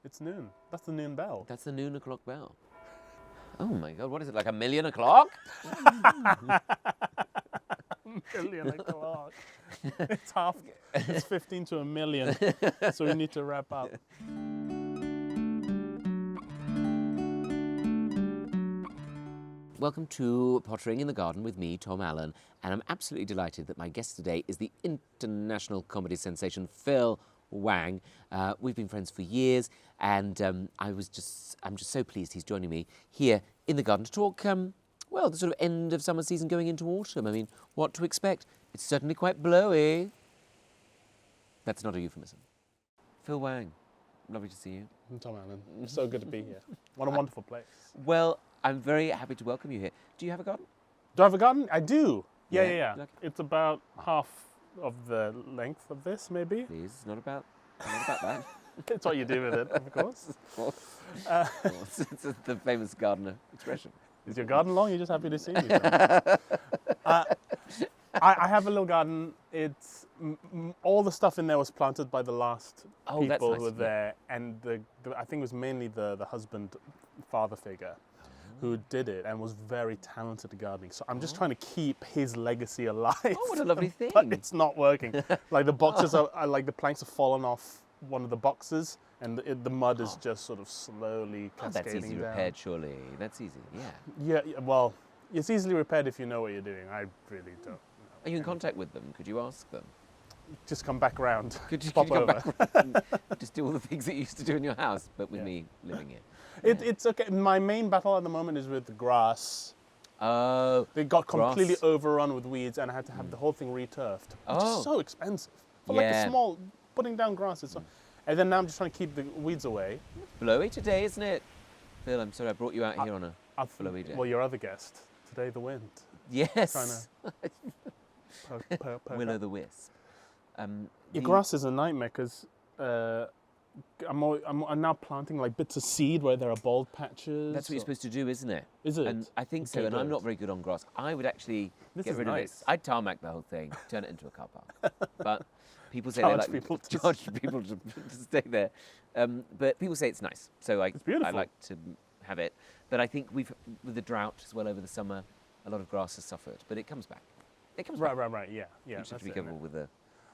It's noon. That's the noon bell. That's the noon o'clock bell. Oh my God, what is it, like 1,000,000 o'clock? Million o'clock. It's 15 to 1,000,000. So we need to wrap up. Welcome to Pottering in the Garden with me, Tom Allen, and I'm absolutely delighted that my guest today is the international comedy sensation Phil Wang. We've been friends for years, and I'm just so pleased he's joining me here in the garden to talk, well, the sort of end of summer season going into autumn. I mean, what to expect? It's certainly quite blowy. That's not a euphemism. Phil Wang, lovely to see you. I'm Tom Allen. So good to be here. What a wonderful place. Well, I'm very happy to welcome you here. Do you have a garden? Do I have a garden? I do. Yeah. Like- It's about half of the length of this, maybe. Please, it's not about that. It's what you do with it, of course. Of course. It's the famous gardener expression. Is your garden long? You're just happy to see me. I have a little garden. It's all the stuff in there was planted by the last Oh, that's people nice, who were yeah. there, and I think it was mainly the husband, father figure, who did it and was very talented at gardening. So I'm just trying to keep his legacy alive. Oh, what a lovely thing. But it's not working. Like the boxes are like the planks have fallen off one of the boxes, and the mud is just sort of slowly Oh, cascading that's easy down. repaired, surely. That's easy, yeah. Yeah, well, it's easily repaired if you know what you're doing. I really don't know. Are you in contact with them? Could you ask them? Just come back round. Could you Pop come over. back and just do all the things that you used to do in your house, but with me living here? It's okay. My main battle at the moment is with the grass. Oh, They got completely grass. overrun with weeds, and I had to have the whole thing returfed, which Oh. is so expensive. For like Yeah. a small, putting down grass is so. And then now I'm just trying to keep the weeds away. blowy today, isn't it? Phil, I'm sorry I brought you out here on a I've, blowy day. well, your other guest today, the wind. Yes, Poke Willow up. the Wisp. Your grass is a nightmare because I'm now planting like bits of seed where there are bald patches. That's what you're supposed to do, isn't it? Is it? And I think so, Okay, and I'm good. not very good on grass. I would actually This get is rid of it. nice. I'd tarmac the whole thing, turn it into a car park. But people say Charge they like people to- charge people to stay there. But people say it's nice, so I beautiful. like to have it. But I think with the drought as well over the summer, a lot of grass has suffered. But it comes back. It comes back. Right. Yeah. You just have that's to be it, careful innit? with the.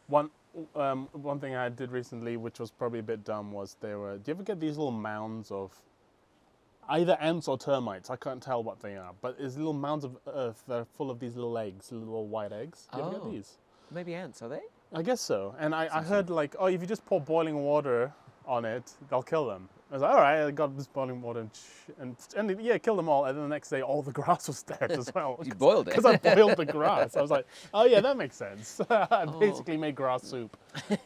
One thing I did recently, which was probably a bit dumb, was do you ever get these little mounds of either ants or termites? I can't tell what they are, but it's little mounds of earth that are full of these little eggs, little white eggs. Do you ever Oh. get these? Maybe ants, are they? I guess so. And I heard like, oh, if you just pour boiling water on it, they'll kill them. I was like, all right, I got this boiling water and yeah, kill them all. And then the next day, all the grass was dead as well. You boiled it. Because I boiled the grass. I was like, oh yeah, that makes sense. I basically made grass soup.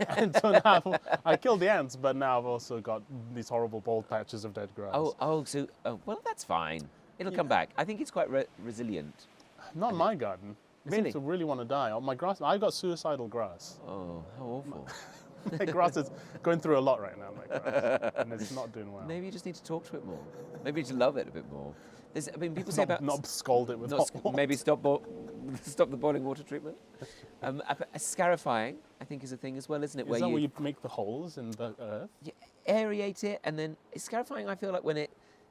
And so now I killed the ants, but now I've also got these horrible bald patches of dead grass. Well, that's fine. It'll come back. I think it's quite resilient. Not in my garden. It Really? seems to really want to die. Oh, my grass, I got suicidal grass. Oh, how awful. My grass is going through a lot right now, my grass. And it's not doing well. Maybe you just need to talk to it more. Maybe you need to love it a bit more. People say about Not scald it with not hot water. maybe stop the boiling water treatment. Scarifying, I think, is a thing as well, isn't it? Is that where you make the holes in the earth? you aerate it, and then scarifying. I feel like when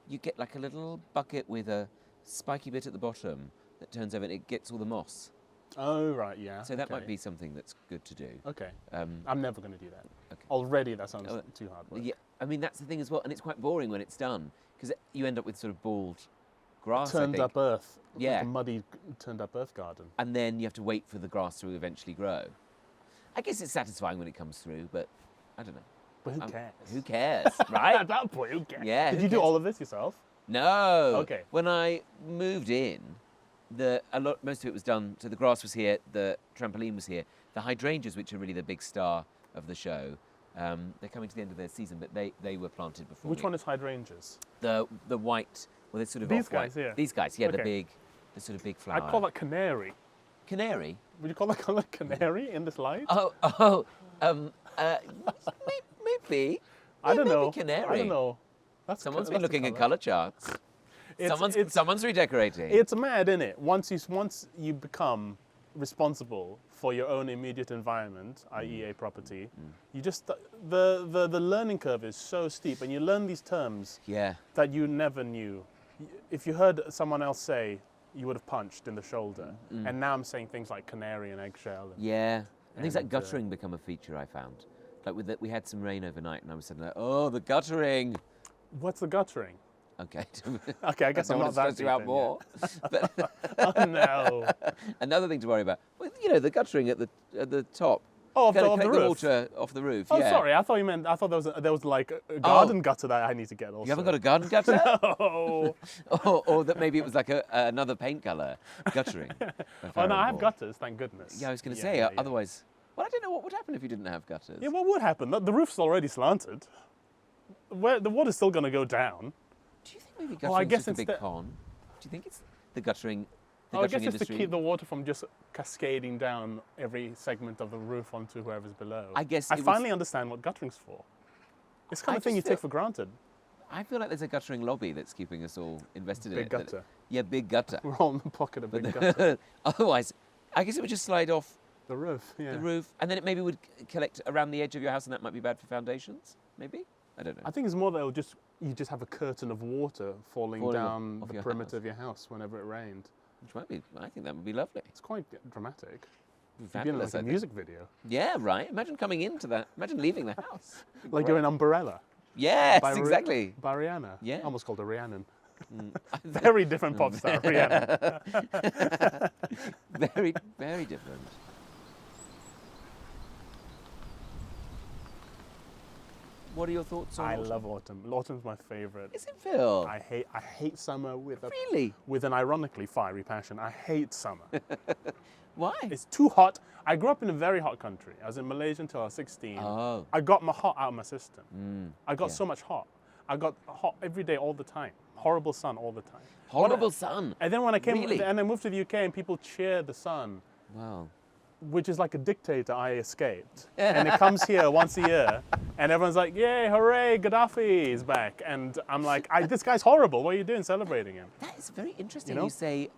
you get like a little bucket with a spiky bit at the bottom that turns over and it gets all the moss. Oh, right, yeah. So that might okay. be something that's good to do. Okay. Um, I'm never going to do that. Okay. Already that sounds Oh, too hard work. Yeah, I mean that's the thing as well, and it's quite boring when it's done because you end up with sort of bald grass. I Turned think. up earth. Yeah. Like a muddy turned up earth garden. And then you have to wait for the grass to eventually grow. I guess it's satisfying when it comes through, but I don't know. But who cares? Who cares, right? At that point, who cares? Yeah, Did who you do cares? all of this yourself? No. Okay. When I moved in, most of it was done. So the grass was here, the trampoline was here. The hydrangeas, which are really the big star of the show, they're coming to the end of their season, but they were planted before. Which me. one is hydrangeas? The white. Well, they're sort of These off-white. guys here? These guys, yeah, Okay. the sort of big flower. I'd call that canary. Canary. Would you call that colour canary in this light? Maybe. I don't maybe know. Canary. I don't know. That's Someone's that's been a looking at colour. colour charts. It's- Someone's redecorating. It's mad, isn't it? Once you become responsible for your own immediate environment, i.e. a property, you just, the learning curve is so steep, and you learn these terms that you never knew. If you heard someone else say, you would have punched in the shoulder. And now I'm saying things like canary and eggshell. And things like guttering become a feature, I found. Like we had some rain overnight, and I was suddenly like, oh, the guttering. What's the guttering? Okay. Okay, I guess I'm not that deep out in more. But oh no. Another thing to worry about. Well, you know, the guttering at the top. Oh, off the collect roof. The water off the roof. Oh, yeah. sorry. I thought there was like a garden gutter that I need to get also. You haven't got a garden gutter? No. or that maybe it was like another paint colour, guttering. Oh no, I have gutters, thank goodness. Yeah, I was going to say, otherwise, well, I don't know what would happen if you didn't have gutters. Yeah, what would happen? The roof's already slanted. The water's still going to go down. Do you think maybe guttering's just a big instead- con? Do you think it's the guttering? I guess it's to keep the water from just cascading down every segment of the roof onto whoever's below. I guess I finally understand what guttering's for. It's the kind of thing you take for granted. I feel like there's a guttering lobby that's keeping us all invested in it. Big gutter. Yeah, big gutter. We're all in the pocket of big gutter. Otherwise, I guess it would just slide off The roof, yeah. the roof, and then it maybe would collect around the edge of your house, and that might be bad for foundations. Maybe, I don't know. I think it's more that you just have a curtain of water falling down off the your perimeter house. of your house whenever it rained. Which might be. I think that would be lovely. It's quite dramatic. You'd be in Fabulous, like I a think. music video. Yeah, right. Imagine coming into that. Imagine leaving the house. Like you're in Umbrella. Yes, by exactly. By Rihanna. Yeah. I almost called her Rhiannon. Very different pop star, Rihanna. Very, very different. What are your thoughts on I autumn? love autumn. Autumn's my favorite. Is it, Phil? I hate summer with an ironically fiery passion. I hate summer. Why? It's too hot. I grew up in a very hot country. I was in Malaysia until I was 16. Oh. I got my hot out of my system. I got yeah. so much hot. I got hot every day, all the time. Horrible sun all the time. Horrible sun. And then when I came, Really? and I moved to the UK, and people cheer the sun, Wow. which is like a dictator I escaped. And it comes here once a year, and everyone's like, "Yay, hooray, Gaddafi is back!" And I'm like, "This guy's horrible. What are you doing celebrating him?" That is very interesting. You know? You say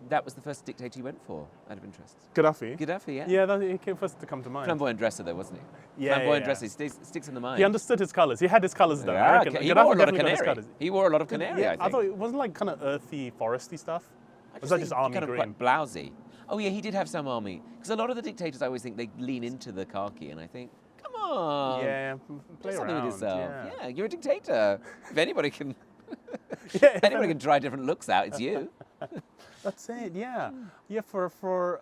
that was the first dictator you went for, out of interest. Gaddafi. Gaddafi, yeah. Yeah, he came first to come to mind. Flamboyant dresser, though, wasn't he? Yeah, Flamboyant yeah. dresser sticks in the mind. He understood his colours. He had his colours though. I Yeah, reckon. he Gaddafi wore a lot of definitely got his canary. colours. He wore a lot of canary, Yeah, I think. I thought it wasn't like kind of earthy, foresty stuff. Was that think just army kind of green? quite blousy. Oh yeah, he did have some army. Because a lot of the dictators, I always think they lean into the khaki, and I think, come on, Yeah, play do something around. with yourself. Yeah. You're a dictator. If anybody can, Yeah, if anybody can try different looks out, it's you. That's it. Yeah, yeah. For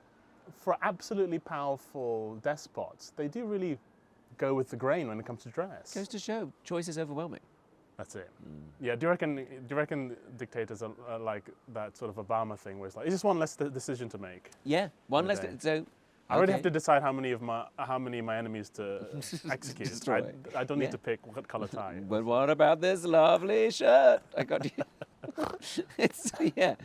absolutely powerful despots, they do really go with the grain when it comes to dress. Goes to show, choice is overwhelming. That's it. Yeah. Do you reckon dictators are like that sort of Obama thing, where it's like it's just one less decision to make? Yeah, one less. Okay. So I already okay. have to decide how many of my enemies to execute. Destroy. I don't need Yeah. to pick what color tie. But what about this lovely shirt? I got you. It's yeah.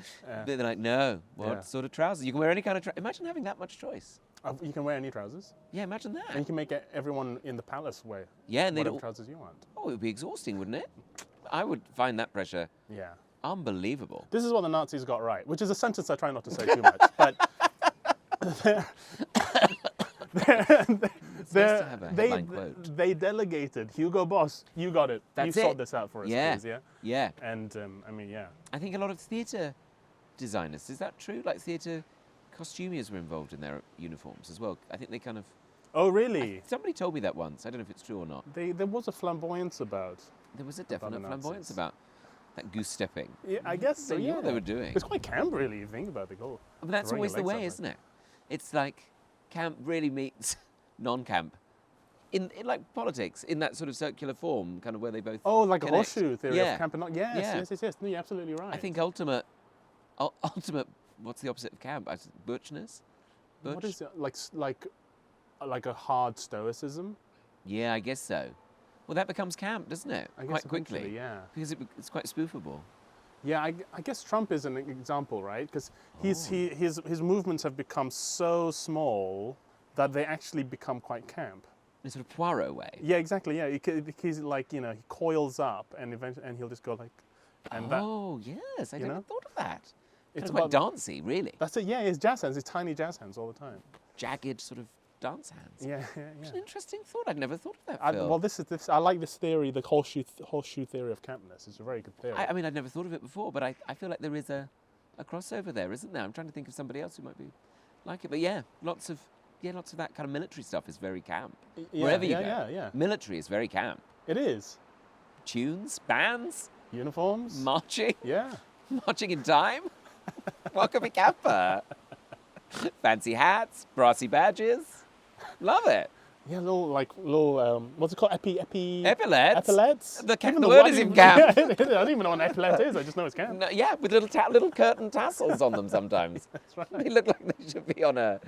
They're like, no. What Yeah. sort of trousers? You can wear any kind of trousers. Imagine having that much choice. You can wear any trousers, Yeah, imagine that. and you can make everyone in the palace wear Yeah, and they'd whatever all, trousers you want. oh, it would be exhausting, wouldn't it? I would find that pressure Yeah. unbelievable. This is what the Nazis got right, which is a sentence I try not to say too much. But It's nice to have a headline quote. they delegated, Hugo Boss, you got it. That's you it. sort this out for us, Yeah. please, yeah? Yeah, And, I mean, yeah. I think a lot of theatre designers, is that true? Like theatre costumiers were involved in their uniforms as well. I think they kind of, Oh, really? somebody told me that once. I don't know if it's true or not. There was a flamboyance about. There was a the definite flamboyance Nazis. about that goose stepping. Yeah, I guess so, They knew yeah. what they were doing. It's quite camp, really, if you think about it. Cool. But that's Throwing always your the legs way, up, isn't it? It's like camp really meets non-camp. In like politics, in that sort of circular form, kind of where they both Oh, like a connect. horseshoe theory Yeah. of camp and not. Yes, Yeah. yes. No, you're absolutely right. I think ultimate, what's the opposite of camp? Butchness? Butch? What is it? Like a hard stoicism? Yeah, I guess so. Well, that becomes camp, doesn't it? I guess Quite quickly. eventually, yeah. Because it's quite spoofable. Yeah, I guess Trump is an example, right? Because his movements have become so small that they actually become quite camp. In a sort of Poirot way. Yeah, exactly. Yeah, he's like, he coils up and eventually, and he'll just go like, and that. Oh, yes. I You never know? thought of that. It's quite dancey, really. That's it. Yeah, it's jazz hands. It's tiny jazz hands all the time. Jagged sort of dance hands. Yeah. It's an interesting thought. I'd never thought of that, Phil. Well, this. I like this theory, the horseshoe theory of campness. It's a very good theory. I mean, I'd never thought of it before, but I feel like there is a crossover there, isn't there? I'm trying to think of somebody else who might be like it. But yeah, lots of that kind of military stuff is very camp. Wherever you go. Yeah. Military is very camp. It is. Tunes, bands, uniforms, marching. Yeah. Marching in time. What could be camper? Fancy hats, brassy badges. Love it. Yeah, little what's it called? Epaulettes. Epaulettes. The word is in camp. I don't even know what an epaulette is. I just know it's camp. No, yeah, with little curtain tassels on them sometimes. That's right. They look like they should be on a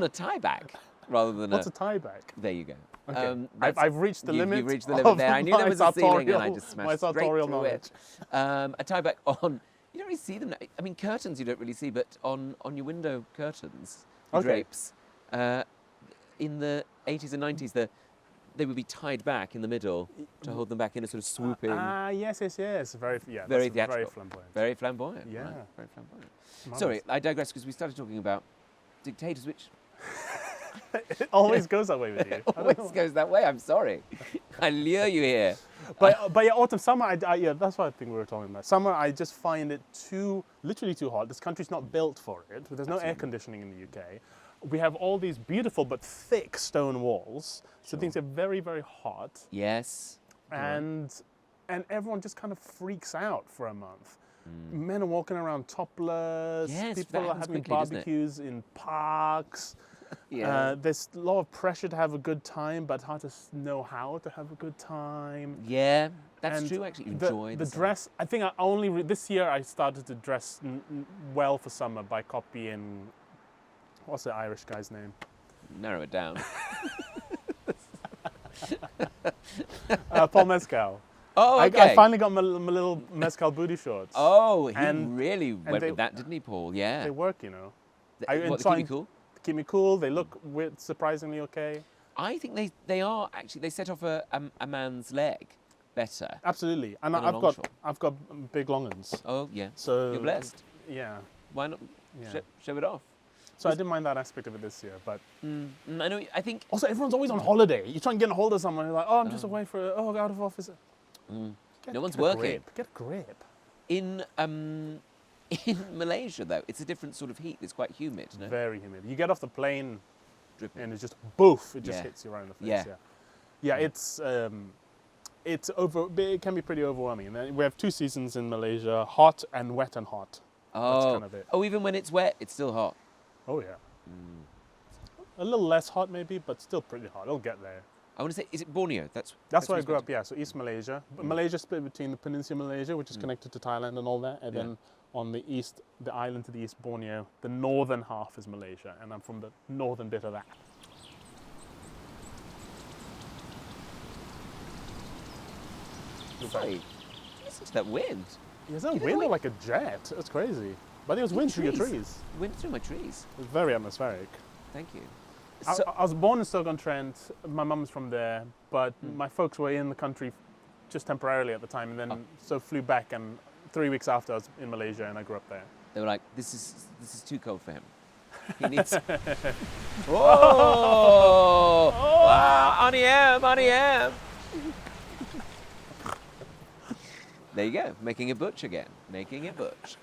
tie back rather than What's a tie back? There you go. Okay. I've reached the limit. You've reached the limit there. I knew there was a ceiling and I just smashed straight sartorial through knowledge. it. A tie back on. You don't really see them. I mean, curtains you don't really see, but on your window curtains, drapes, in the 80s and 90s, they would be tied back in the middle to hold them back in a sort of swooping. Yes. Very theatrical. very flamboyant. Very flamboyant. Yeah. Right, very flamboyant. Sorry, I digress because we started talking about dictators, which It always goes that way with you. always goes that way. I'm sorry. I lure you here. But yeah, autumn, summer, that's what I think we were talking about. Summer, I just find it literally too hot. This country's not built for it. There's no air conditioning in the UK. We have all these beautiful but thick stone walls, so things are very, very hot. Yes. And everyone just kind of freaks out for a month. Men are walking around topless. Yes, people are having barbecues in parks. Yeah. There's a lot of pressure to have a good time, but hard to know how to have a good time. Yeah, that's And true. Actually, you the enjoy the dress. I think this year I started to dress well for summer by copying. What's the Irish guy's name? Narrow it down. Paul Mescal. Oh, okay. I finally got my little Mescal booty shorts. Oh, he really went with that, didn't he, Paul? Yeah. They work, you know. What, they keep you cool? Keep me cool. They look surprisingly okay. I think they are actually. They set off a man's leg better. Absolutely, and than a long short. I've got big long uns. Oh yeah. So you're blessed. Yeah. Why not Yeah. show it off? So I didn't mind that aspect of it this year, but I know. I think also everyone's always on holiday. You try and get a hold of someone, you're like, oh, I'm just away for out of office. no one's working. Get a grip. In Malaysia, though, it's a different sort of heat. It's quite humid. No? Very humid. You get off the plane, Dripping. and it's just boof. It just Yeah. hits you right in the face. Yeah. Yeah. It can be pretty overwhelming. And then we have 2 seasons in Malaysia: hot and wet and hot. That's kind of it. Oh, even when it's wet, it's still hot. Oh yeah. A little less hot maybe, but still pretty hot. It'll get there. I want to say, is it Borneo? That's where I grew up. Yeah, so East Malaysia. But Malaysia split between the Peninsula Malaysia, which is connected to Thailand and all that, and then on the east, the island to the east, Borneo. The northern half is Malaysia, and I'm from the northern bit of that. Sorry, listen to that wind. Is that wind or like a jet? That's crazy. But it was wind through your trees. Wind through my trees. It was very atmospheric. Thank you. I was born in Stoke-on-Trent. My mum's from there, but my folks were in the country just temporarily at the time, and then so flew back. And 3 weeks after, I was in Malaysia, and I grew up there. They were like, "This is too cold for him. He needs." Oh! Wow! Only am. There you go, making it butch again. Making it butch.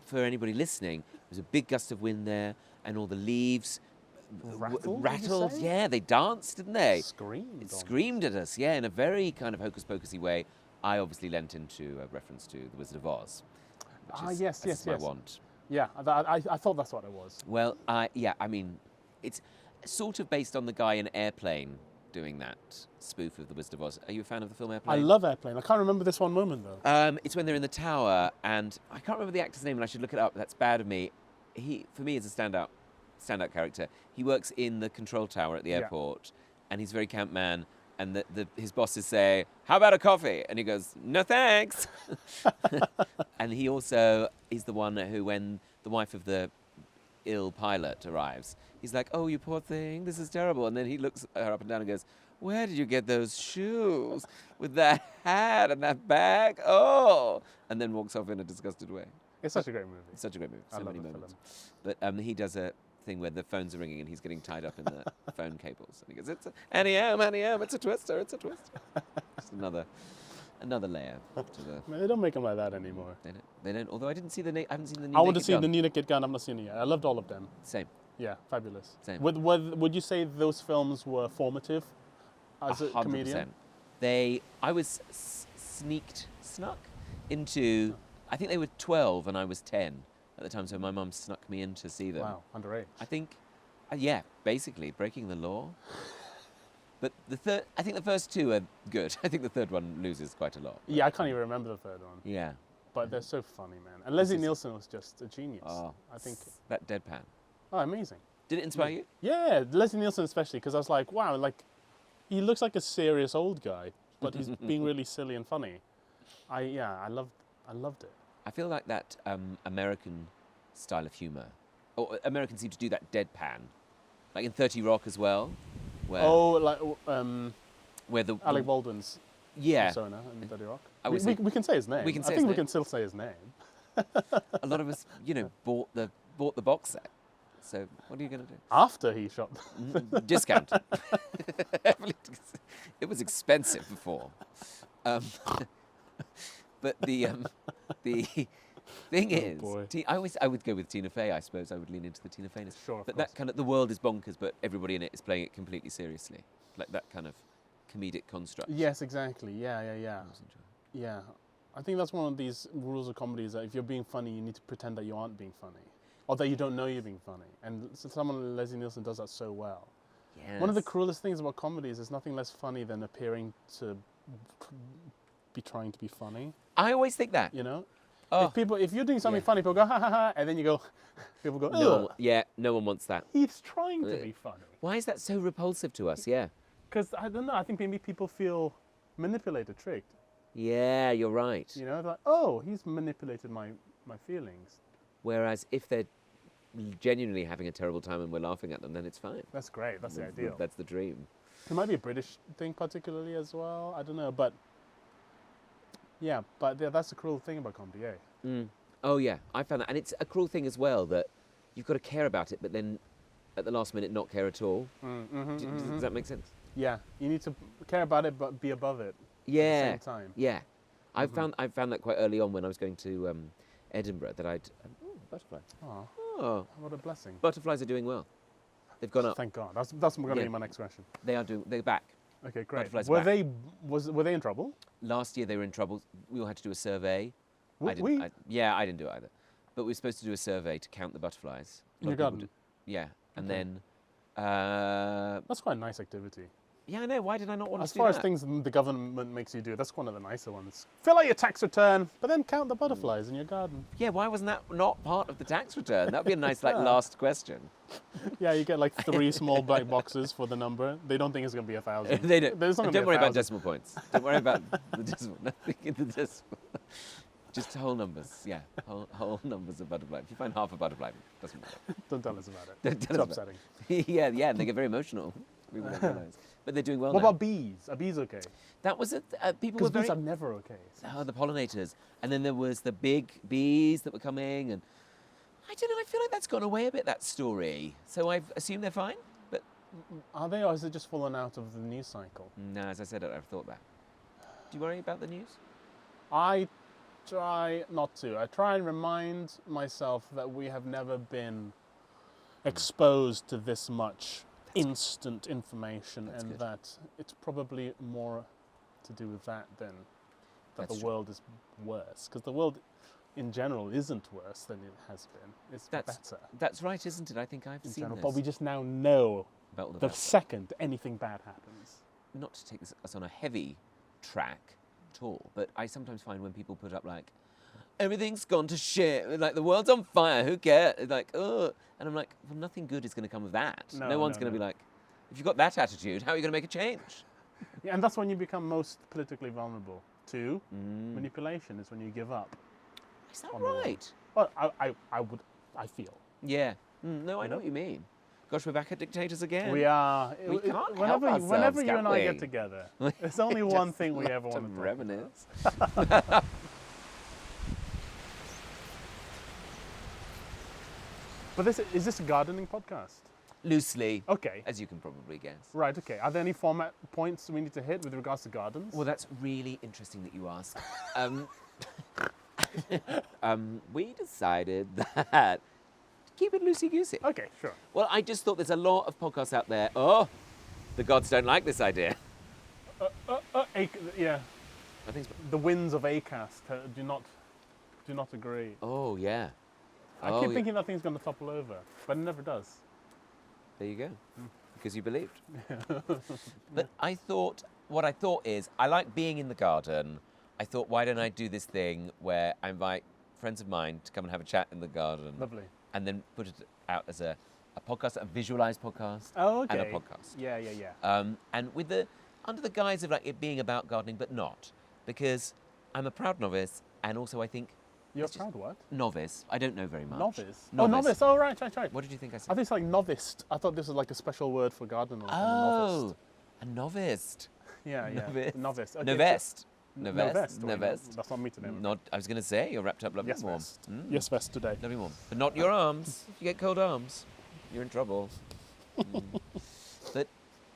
For anybody listening, there was a big gust of wind there, and all the leaves rattled. Yeah, they danced, didn't they? Screamed. It screamed at us, yeah, in a very kind of hocus-pocusy way. I obviously lent into a reference to The Wizard of Oz. Yes. My want. Yeah, I thought that's what it was. Well, I mean, it's sort of based on the guy in Airplane doing that spoof of The Wizard of Oz. Are you a fan of the film Airplane? I love Airplane. I can't remember this one moment, though. It's when they're in the tower, and I can't remember the actor's name, and I should look it up. That's bad of me. He, for me, is a standout character. He works in the control tower at the airport, and he's a very camp man, and his bosses say, "How about a coffee?" And he goes, "No, thanks." And he also is the one who, when the wife of the ill pilot arrives, he's like, "Oh, you poor thing, this is terrible." And then he looks her up and down and goes, "Where did you get those shoes with that hat and that bag? Oh!" And then walks off in a disgusted way. It's such a great movie. It's such a great movie. I So love many the moments. But he does a thing where the phones are ringing and he's getting tied up in the phone cables. And he goes, Annie M, it's a twister, it's a twister. Just another layer to the... Man, they don't make them like that anymore. They don't. Although I haven't seen the new I want to Naked see Gun. the new Naked Gun. I've not seen it yet. I loved all of them. Same. Yeah, fabulous. Same. Would you say those films were formative as a 100%. comedian? I was snuck into, I think they were 12 and I was 10 at the time, so my mum snuck me in to see them. Wow, underage. I think, basically breaking the law. But I think the first two are good. I think the third one loses quite a lot. Yeah, I can't even remember the third one. Yeah. But they're so funny, man. And Leslie Nielsen was just a genius. Oh, I think. that deadpan. Oh, amazing. Did it inspire you? Yeah, Leslie Nielsen especially, because I was like, wow, like, he looks like a serious old guy, but he's being really silly and funny. I loved it. I feel like that American style of humour, or Americans seem to do that deadpan, like in 30 Rock as well. Where, where the Alec Baldwin's persona in 30 Rock. We can say his name. I think we can still say his name. A lot of us, bought the box set. So what are you going to do? After he shot. Discount. It was expensive before. But the thing is, I would go with Tina Fey. I suppose I would lean into the Tina Feyness. Sure, but that kind of, the world is bonkers, but everybody in it is playing it completely seriously, like that kind of comedic construct. Yes, exactly. Yeah. Yeah, I think that's one of these rules of comedy is that if you're being funny, you need to pretend that you aren't being funny, or that you don't know you're being funny. And someone like Leslie Nielsen does that so well. Yes. One of the cruelest things about comedy is there's nothing less funny than appearing to be trying to be funny. I always think that. Oh. If you're doing something funny, people go ha ha ha, and then people go, ugh. No one wants that. He's trying to be funny. Why is that so repulsive to us? Yeah. Because I don't know. I think maybe people feel manipulated, tricked. Yeah, you're right. Like, oh, he's manipulated my feelings. Whereas if they're genuinely having a terrible time and we're laughing at them, then it's fine. That's great. That's the ideal. That's the dream. It might be a British thing particularly as well. I don't know, but that's the cruel thing about comedy, eh? Mm. Oh yeah, I found that, and it's a cruel thing as well that you've got to care about it, but then at the last minute not care at all. Does that make sense? Yeah, you need to care about it, but be above it. Yeah. At the same time. Yeah, I found that quite early on when I was going to Edinburgh that I'd butterfly. Oh, what a blessing! Butterflies are doing well. They've gone up. Thank God. That's going to be my next question. They're back. Okay, great. Butterflies Were back. were they in trouble? Last year they were in trouble. We all had to do a survey. I didn't do it either. But we were supposed to do a survey to count the butterflies. In your garden? Yeah, and then. That's quite a nice activity. Yeah, I know. Why did I not want to do that? As far as things the government makes you do, that's one of the nicer ones. Fill out your tax return, but then count the butterflies in your garden. Yeah, why wasn't that not part of the tax return? That'd be a nice last question. Yeah, you get like 3 small black boxes for the number. They don't think it's going to be 1,000. They don't. Don't worry about decimal points. Don't worry about the decimal. Nothing in the decimal. Just whole numbers. Yeah, whole numbers of butterfly. If you find half a butterfly, it doesn't matter. Don't tell us about it. Don't tell it's us upsetting. Yeah, and they get very emotional. We don't realise. But they're doing well What now. about bees? Are bees okay? That was people were Because very... bees are never okay. Oh, the pollinators. And then there was the big bees that were coming, and I don't know, I feel like that's gone away a bit, that story. So I assume they're fine, but... Are they, or is it just fallen out of the news cycle? No, as I said, I've thought that. Do you worry about the news? I try not to. I try and remind myself that we have never been exposed to this much instant information. That's and good. That it's probably more to do with that than that the world is worse. Because the world in general isn't worse than it has been. It's better. That's right, isn't it? I think I've seen this. But we just now know about the second anything bad happens. Not to take us on a heavy track at all, but I sometimes find when people put up like, everything's gone to shit, like the world's on fire, who cares? Like, ugh. And I'm like, well, nothing good is going to come of that. No one's going to be like, if you've got that attitude, how are you going to make a change? Yeah, and that's when you become most politically vulnerable to manipulation, is when you give up. Is that right? Well, I feel. Yeah. No, I know what you mean. Gosh, we're back at dictators again. We are. We can't help ourselves, whenever you and I get together, there's only one thing we ever want to reminisce. But is this a gardening podcast? Loosely, Okay. as you can probably guess. Right, okay. Are there any format points we need to hit with regards to gardens? Well, that's really interesting that you ask. We decided that keep it loosey-goosey. Okay, sure. Well, I just thought there's a lot of podcasts out there. Oh, the gods don't like this idea. Yeah. I think. The winds of Acast do not agree. Oh yeah. I keep thinking that thing's going to topple over, but it never does. There you go. Because you believed. But what I thought is, I like being in the garden. I thought, why don't I do this thing where I invite friends of mine to come and have a chat in the garden. Lovely. And then put it out as a podcast, a visualized podcast. Oh, okay. And a podcast. Yeah. And with under the guise of like it being about gardening, but not. Because I'm a proud novice, and also I think... You're a proud what? Novice. I don't know very much. Novice? Oh, novice. Oh, right. What did you think I said? I think it's like noviced. I thought this was like a special word for gardener. Oh, a novice. Yeah. Novice. Okay, Novest. Novest. That's not me today. I was going to say, you're wrapped up lovely Yes, warm. vest. Yes, vest today. Lovely warm. But not your arms. If you get cold arms, you're in trouble. But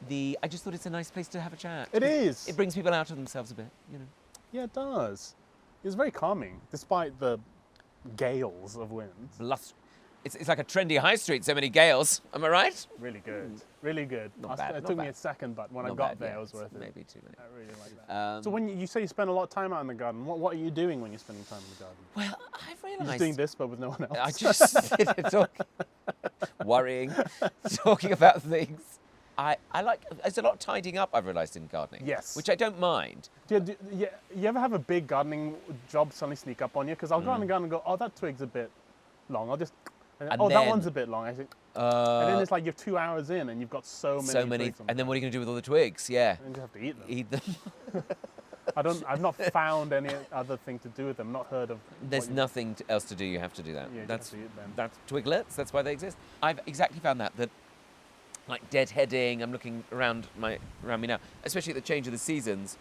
I just thought it's a nice place to have a chat. It is. It brings people out of themselves a bit, you know. Yeah, it does. It's very calming, despite the gales of winds. It's like a trendy high street, so many gales. Am I right? Really good. Really good. Not bad, It not took me bad. a second, but when I Not got bad, there, yeah, it was worth it. Maybe too many. I really like that. So when you say you spend a lot of time out in the garden, what are you doing when you're spending time in the garden? Well, I've realised... You're just doing this, but with no one else. I just sit and talk, worrying, talking about things. I like... There's a lot of tidying up, I've realised, in gardening. Yes. Which I don't mind. You ever have a big gardening job suddenly sneak up on you? Because I'll go in the garden and go, oh, that twig's a bit long. I'll just... that one's a bit long. I think. And then it's like you're 2 hours in and you've got so many twigs on and then what are you going to do with all the twigs? Yeah. And you have to eat them. Eat them. I've not found any other thing to do with them. Not heard of. There's nothing else to do. You have to do that. Yeah, you that's have to eat them. That's twiglets. That's why they exist. I've exactly found that like deadheading. I'm looking around me now, especially at the change of the seasons.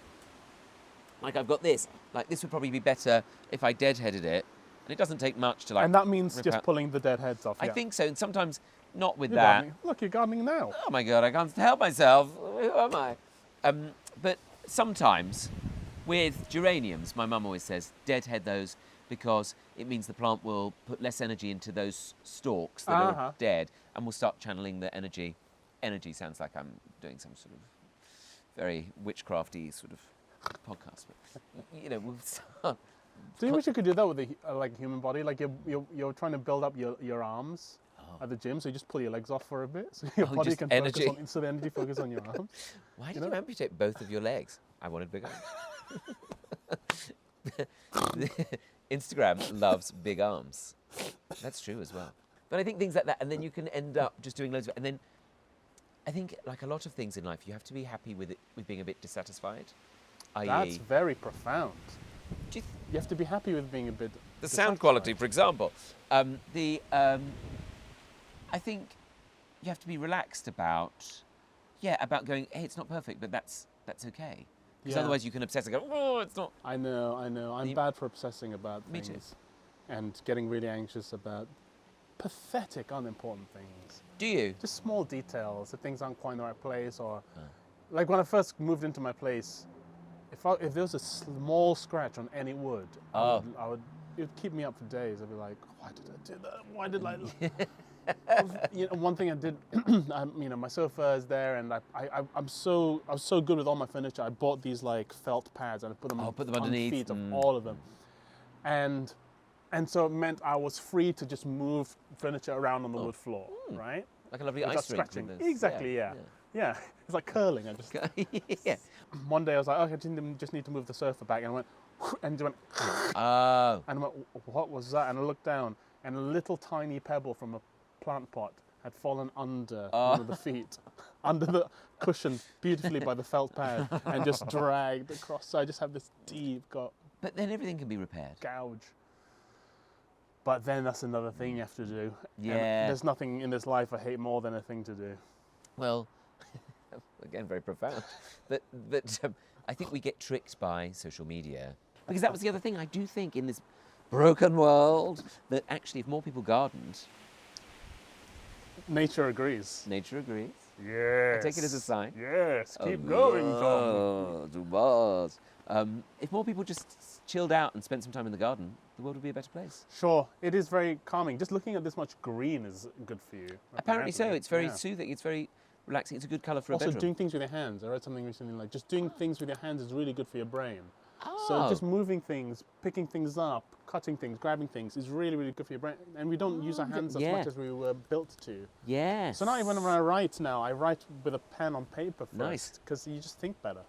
Like I've got this. Like this would probably be better if I deadheaded it, and it doesn't take much to like. And that means rip just out. Pulling the dead heads off. I Yeah. think so, and sometimes not with You're that. gardening. Look, you're gardening now. Oh my God, I can't help myself. Who am I? But sometimes with geraniums, my mum always says, deadhead those because it means the plant will put less energy into those stalks that are dead and will start channeling the energy. Energy sounds like I'm doing some sort of very witchcrafty sort of podcast, but you know, we'll start. Do you wish you could do that with a human body? Like you're trying to build up your arms at the gym, so you just pull your legs off for a bit, so your body just can energy. focus on. So the energy focus on your arms. Why did you amputate both of your legs? I wanted bigger. Instagram loves big arms. That's true as well. But I think things like that, and then you can end up just doing loads of it. And then I think, like a lot of things in life, you have to be happy with being a bit dissatisfied. That's very profound. Do You have to be happy with being a bit. the sound quality, for example. I think you have to be relaxed about going, hey, it's not perfect, but that's okay. Because otherwise you can obsess and go, oh, it's not. I know. I'm bad for obsessing about things. Me too. And getting really anxious about pathetic, unimportant things. Do you? Just small details, if things aren't quite in the right place, or like when I first moved into my place, if there was a small scratch on any wood, I would it would keep me up for days. I'd be like, why did I do that? Why did I? One thing I did, my sofa is there, and I was so good with all my furniture. I bought these like felt pads, and I put them on underneath. feet of all of them, and so it meant I was free to just move furniture around on the wood floor, right? Like a lovely Without ice rink. scratching. Exactly, yeah. It's like curling. I just yeah. One day I was like, I just need to move the sofa back, and I went, and it went, Oh. and I went, what was that? And I looked down, and a little tiny pebble from a plant pot had fallen under one of the feet, under the cushion, beautifully by the felt pad, and just dragged across. So I just have this deep But then everything can be repaired. gouge. But then that's another thing you have to do. Yeah. And there's nothing in this life I hate more than a thing to do. Well, again, very profound. But I think we get tricked by social media. Because that was the other thing. I do think in this broken world that actually if more people gardened, Nature agrees. Nature agrees. Yes. I take it as a sign. Yes. Keep going, Tom. Tomás. If more people just chilled out and spent some time in the garden, the world would be a better place. Sure. It is very calming. Just looking at this much green is good for you. Apparently so. It's very soothing. It's very relaxing. It's a good colour for a also, bedroom. doing things with your hands. I read something recently like just doing things with your hands is really good for your brain. Oh. So just moving things, picking things up, cutting things, grabbing things is really, really good for your brain. And we don't use our hands as much as we were built to. Yes. So now when I write I write with a pen on paper first. Nice. Because you just think better.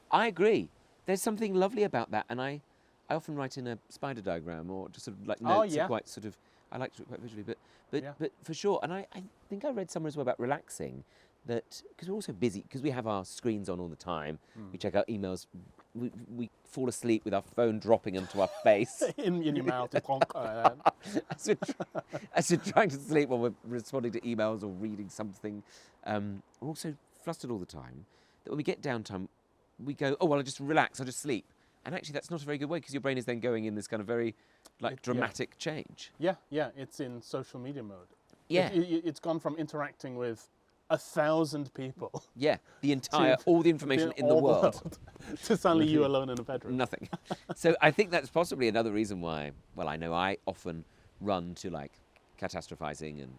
I agree. There's something lovely about that, and I often write in a spider diagram or just sort of like notes. Are quite sort of, I like to do it quite visually, but for sure. And I think I read somewhere as well about relaxing, that because we're also busy, because we have our screens on all the time, we check our emails, we fall asleep with our phone dropping onto our face. in your mouth. As we're trying to sleep while we're responding to emails or reading something. We're also flustered all the time, that when we get downtime, we go, oh, well, I'll just relax, I'll just sleep. And actually, that's not a very good way, because your brain is then going in this kind of very dramatic change. Yeah, it's in social media mode. Yeah. It's gone from interacting with 1,000 people. Yeah, all the information in the world. To suddenly you alone in a bedroom. Nothing. So I think that's possibly another reason why, well, I know I often run to like catastrophizing and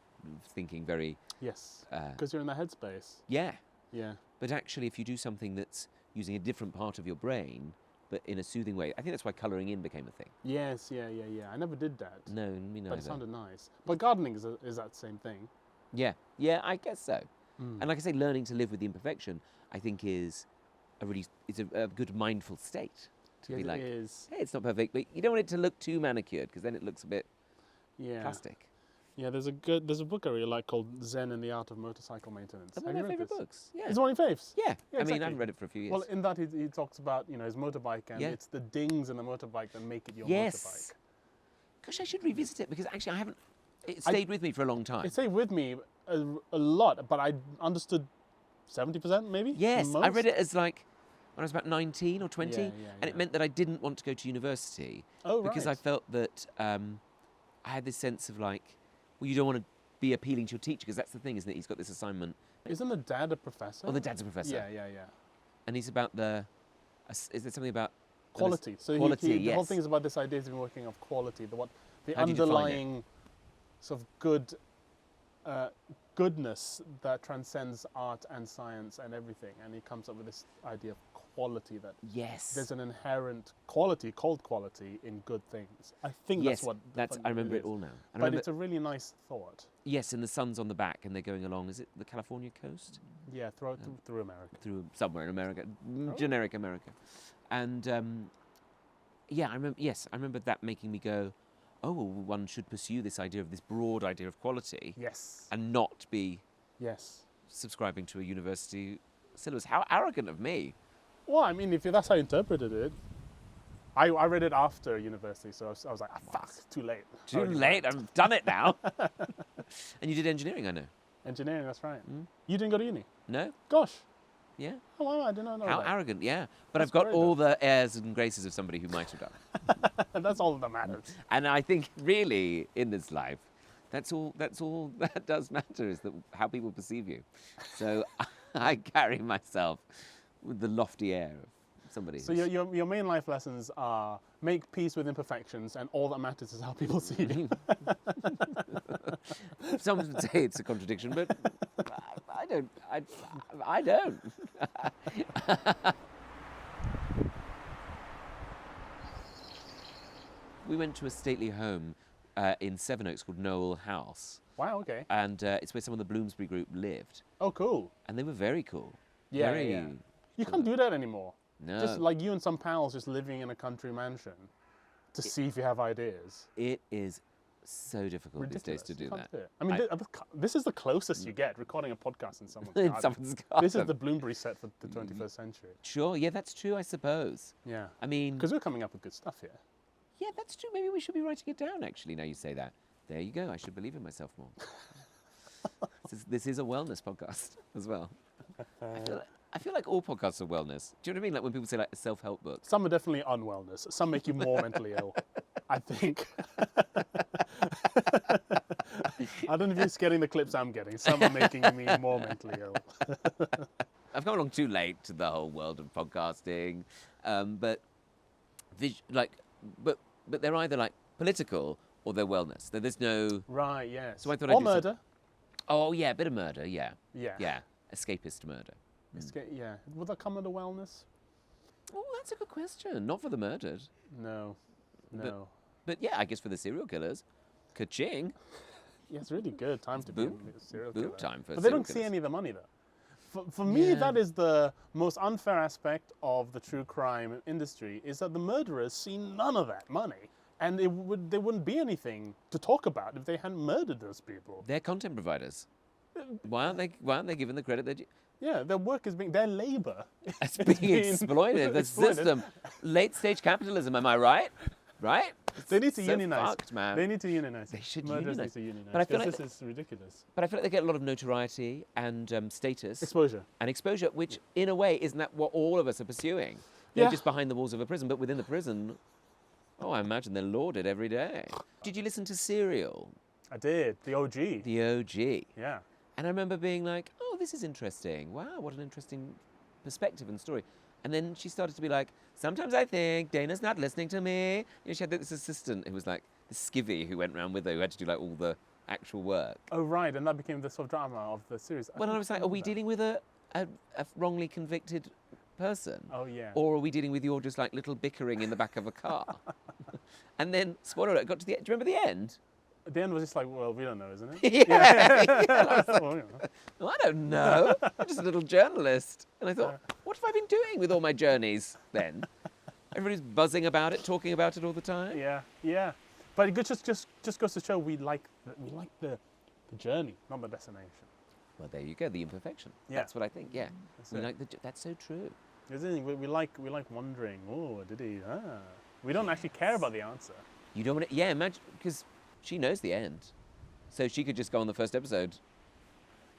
thinking very... Yes, because you're in the headspace. Yeah. Yeah. But actually, if you do something that's using a different part of your brain, but in a soothing way, I think that's why colouring in became a thing. Yes, yeah. I never did that. No, me neither. But it sounded nice. But gardening is that same thing. Yeah, I guess so. And like I say, learning to live with the imperfection, I think is a good mindful state. To be like, it is. Hey, it's not perfect, but you don't want it to look too manicured, because then it looks a bit plastic. Yeah, there's a book I really like called Zen and the Art of Motorcycle Maintenance. It's one of my favourite books. Yeah. It's one of your faves? Yeah. Exactly. I mean, I haven't read it for a few years. Well, in that he talks about, his motorbike, and it's the dings in the motorbike that make it your motorbike. Gosh, I should revisit it, because actually it stayed with me for a long time. It stayed with me a lot, but I understood 70% maybe? Yes, most. I read it as like when I was about 19 or 20, and it meant that I didn't want to go to university. Oh, because I felt that I had this sense of like, well, you don't want to be appealing to your teacher, because that's the thing, isn't it? He's got this assignment. Isn't the dad a professor? Oh, the dad's a professor. Yeah. And he's about is there something about... Quality. So quality, the whole thing is about this idea he's been working of quality, the How do you define underlying sort of goodness that transcends art and science and everything. And he comes up with this idea of quality, that there's an inherent quality, cold quality, in good things. I think that's what... I remember it all now. But it's a really nice thought. Yes, and the sun's on the back and they're going along, is it the California coast? Yeah, through America. Through somewhere in America, generic America. And I remember that making me go, oh, well, one should pursue this broad idea of quality. Yes. And not be subscribing to a university syllabus. How arrogant of me. Well, I mean, if that's how you interpreted it. I read it after university, so I was like, fuck, too late. Too late, I've done it now. And you did engineering, I know. Engineering, that's right. You didn't go to uni? No. Gosh. Yeah. Oh, wow, I did not know How that. arrogant, yeah. But I've got all the airs and graces of somebody who might have done. That's all that matters. And I think really, in this life, that's all that does matter, is how people perceive you. So I carry myself with the lofty air of somebody. So your main life lessons are make peace with imperfections, and all that matters is how people see you. Some would say it's a contradiction, but I don't. We went to a stately home in Sevenoaks called Knowle House. Wow, okay. And it's where some of the Bloomsbury group lived. Oh, cool. And they were very cool. Yeah. You can't do that anymore. No. Just like you and some pals just living in a country mansion to see if you have ideas. It is so difficult these days to do that. I mean, this is the closest you get, recording a podcast in someone's garden. This is the Bloomsbury set for the 21st century. Sure, yeah, that's true, I suppose. Yeah. I mean... Because we're coming up with good stuff here. Yeah, that's true. Maybe we should be writing it down, actually, now you say that. There you go. I should believe in myself more. This is a wellness podcast as well. I feel like all podcasts are wellness. Do you know what I mean? Like when people say like a self-help book. Some are definitely unwellness. Some make you more mentally ill, I think. I don't know if you're getting the clips I'm getting. Some are making me more mentally ill. I've come along too late to the whole world of podcasting, but they're either like political or they're wellness. There's no Right, yes. So I thought or I'd do murder. Oh yeah, a bit of murder. Yeah. Yeah. Yeah. Escapist murder. Yeah. Would that come under wellness? Oh, that's a good question. Not for the murdered. No. No. But yeah, I guess for the serial killers. Ka-ching. Yeah, it's really good time to boom, be a serial boom killer. time for But they serial don't see killers. any of the money though. For me, Yeah. that is the most unfair aspect of the true crime industry, is that the murderers see none of that money. And there wouldn't be anything to talk about if they hadn't murdered those people. They're content providers. Why aren't they given the credit they do? Yeah, their work is their labor. It's being exploited. The exploited. system. Late stage capitalism, am I right? Right? They need to So unionize. fucked, man. They need to unionize. They should Murderers unionize. need to unionize. But I feel because like this is ridiculous. But I feel like they get a lot of notoriety and status. Exposure. And exposure, which in a way, isn't that what all of us are pursuing? Yeah. They're just behind the walls of a prison, but within the prison, I imagine they're lauded every day. Did you listen to Serial? I did. The OG. The OG. Yeah. And I remember being like, oh, this is interesting. Wow, what an interesting perspective and story. And then she started to be like, sometimes I think Dana's not listening to me. You know, she had this assistant who was like this skivvy who went around with her, who had to do like all the actual work. Oh, right. And that became the sort of drama of the series. Well, I was like, are we dealing with a wrongly convicted person? Oh, yeah. Or are we dealing with your just like little bickering in the back of a car? And then, spoiler alert, got to the end. Do you remember the end? At the end was just like, well, we don't know, isn't it? Yeah. And I was like, Well, you know. well, I don't know. I'm just a little journalist. And I thought, what have I been doing with all my journeys then? Everybody's buzzing about it, talking about it all the time. Yeah, yeah. But it just goes to show we like the journey, not the destination. Well, there you go, the imperfection. Yeah. That's what I think, yeah. That's it. That's so true. Isn't it? We like wondering. Oh, did he? Ah. We don't actually care about the answer. You don't want to, yeah, imagine, because she knows the end. So she could just go on the first episode.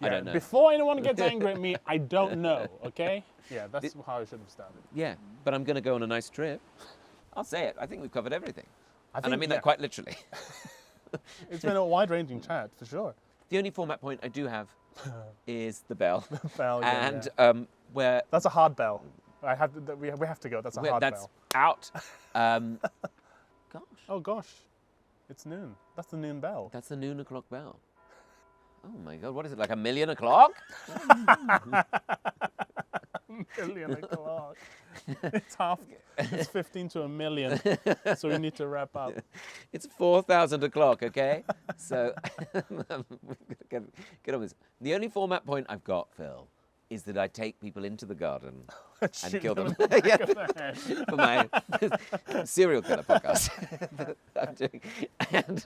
I don't know. Before anyone gets angry at me, I don't know. Okay? Yeah, that's how I should have started. Yeah, but I'm going to go on a nice trip. I'll say it. I think we've covered everything. And I mean yeah. that quite literally. It's been a wide-ranging chat for sure. The only format point I do have is the bell. Bell, yeah, And yeah. where That's a hard bell. We have to go. That's a hard that's bell. out. Gosh, Oh gosh, it's noon. That's the noon bell. that's the noon o'clock bell. Oh my God, what is it, like 1,000,000 o'clock? Million o'clock. It's 15 to a million. So we need to wrap up. It's 4,000 o'clock, okay? So, get on this. The only format point I've got, Phil, is that I take people into the garden and Shoot kill them. in the back Yeah, of the head. for my serial killer podcast that I'm doing. And,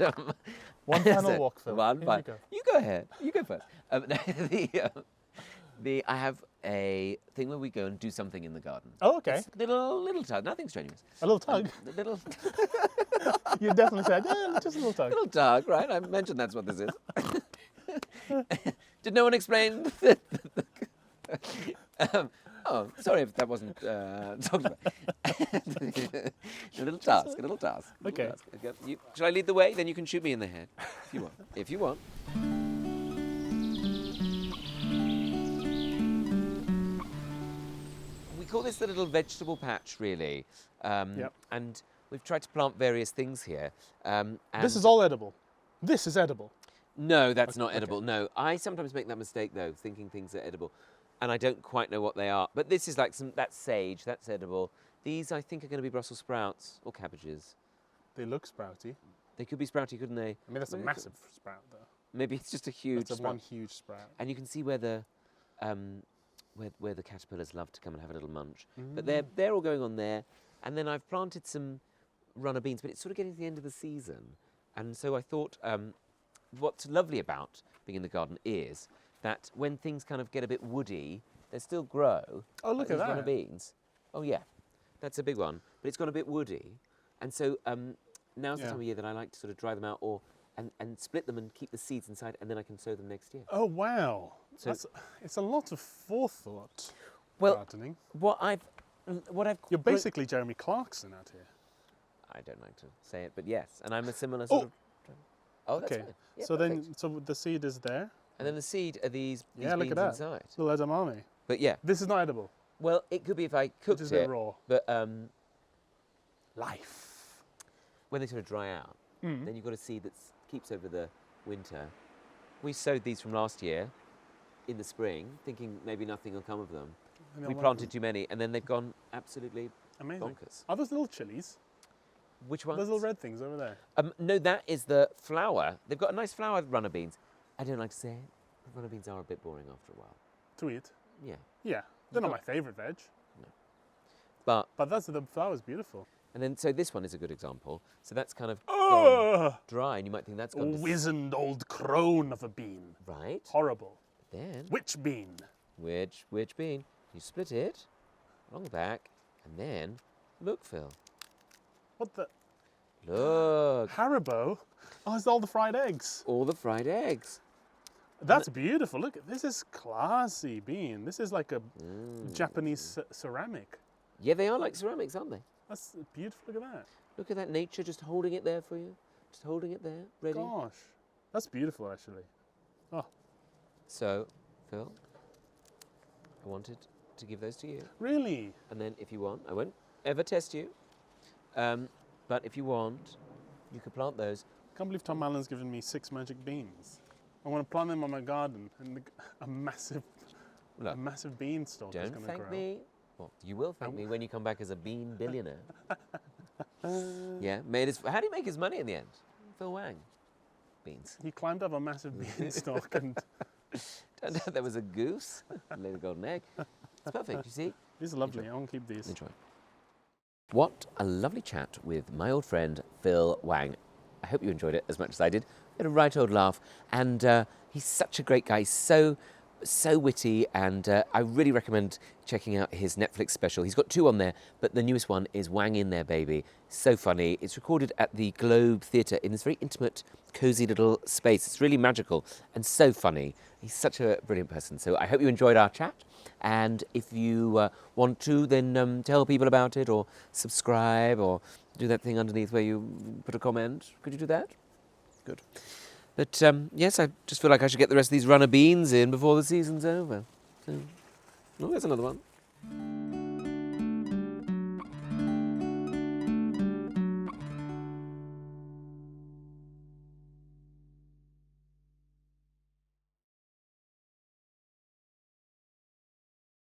One final so, walk, Phil. One Here final. we go. You go ahead. You go first. I have a thing where we go and do something in the garden. Oh, okay. It's little tug, nothing strenuous. A little tug. The little You definitely said, yeah, just a little tug. little tug, right? I mentioned that's what this is. Did no one explain? Oh, sorry if that wasn't talked about. A little task, a little task. a little Okay. task. Okay. Shall I lead the way? Then you can shoot me in the head if you want. If you want. We call this the little vegetable patch, really. Yep. And we've tried to plant various things here. And This is all edible. This is edible. No, that's not edible. No, I sometimes make that mistake though, thinking things are edible, and I don't quite know what they are. But this is like that's sage, that's edible. These I think are going to be Brussels sprouts or cabbages. They look sprouty. They could be sprouty, couldn't they? I mean, that's a massive sprout, though. Maybe it's just a huge That's a sprout. one huge sprout. And you can see where the where the caterpillars love to come and have a little munch. But Mm. they're all going on there, and then I've planted some runner beans, but it's sort of getting to the end of the season, and so I thought. What's lovely about being in the garden is that when things kind of get a bit woody, they still grow. Oh, look like at these runner that. beans. Oh yeah, that's a big one. But it's gone a bit woody, and so now's the Yeah. time of year that I like to sort of dry them out and split them and keep the seeds inside, and then I can sow them next year. Oh, wow. So- It's a lot of forethought, Well, gardening. what I've You're basically Jeremy Clarkson out here. I don't like to say it, but yes, and I'm a similar sort Oh. of. Oh, that's Okay. fine. Yeah, So perfect. then, so the seed is there. And then the seed are these Yeah, look beans at that. inside. Little edamame. But yeah, This is not edible. well, it could be if I cooked It's a bit it, raw. but Life. when they sort of dry out, Mm. then you've got a seed that keeps over the winter. We sowed these from last year in the spring, thinking maybe nothing will come of them. We planted too many, and then they've gone absolutely Amazing. bonkers. Are those little chilies? Which ones? Those little red things over there. No, that is the flower. They've got a nice flower runner beans. I don't like to say it, but runner beans are a bit boring after a while. To eat. Yeah. Yeah. They're not my favourite veg. But But the flower's beautiful. and then so this one is a good example. So that's kind of gone Oh, dry, and you might think that's gone to wizened old crone of a bean. right. Horrible. Then Which bean? which bean? You split it along the back, and then look, Phil. What the? Look, Haribo? Oh, it's all the fried eggs. all the fried eggs. That's beautiful. Look, this is classy bean. This is like a Japanese ceramic. Yeah, they are like ceramics, aren't they? That's beautiful. Look at that. Look at that nature just holding it there for you. Just holding it there, ready. Gosh, that's beautiful, actually. Oh, So, Phil, I wanted to give those to you. really? And then if you want, I won't ever test you. But if you want, you could plant those. Can't believe Tom Allen's given me 6 magic beans. I want to plant them on my garden, and a massive beanstalk is Don't going to grow. thank me. Well, you will thank me when you come back as a bean billionaire. Yeah, how do you make his money in the end? Phil Wang. Beans. He climbed up a massive beanstalk and Turned out there was a goose. Laid a golden egg. It's perfect, you see? these are lovely. I want to keep these. Enjoy. What a lovely chat with my old friend Phil Wang. I hope you enjoyed it as much as I did. We had a right old laugh, and he's such a great guy, so witty, and I really recommend checking out his Netflix special. He's got 2 on there, but the newest one is Wang In There Baby. So funny. It's recorded at the Globe Theatre in this very intimate, cosy little space. It's really magical and so funny. He's such a brilliant person. So I hope you enjoyed our chat, and if you want to, then tell people about it, or subscribe, or do that thing underneath where you put a comment. Could you do that? Good. But yes, I just feel like I should get the rest of these runner beans in before the season's over. So, oh, there's another one.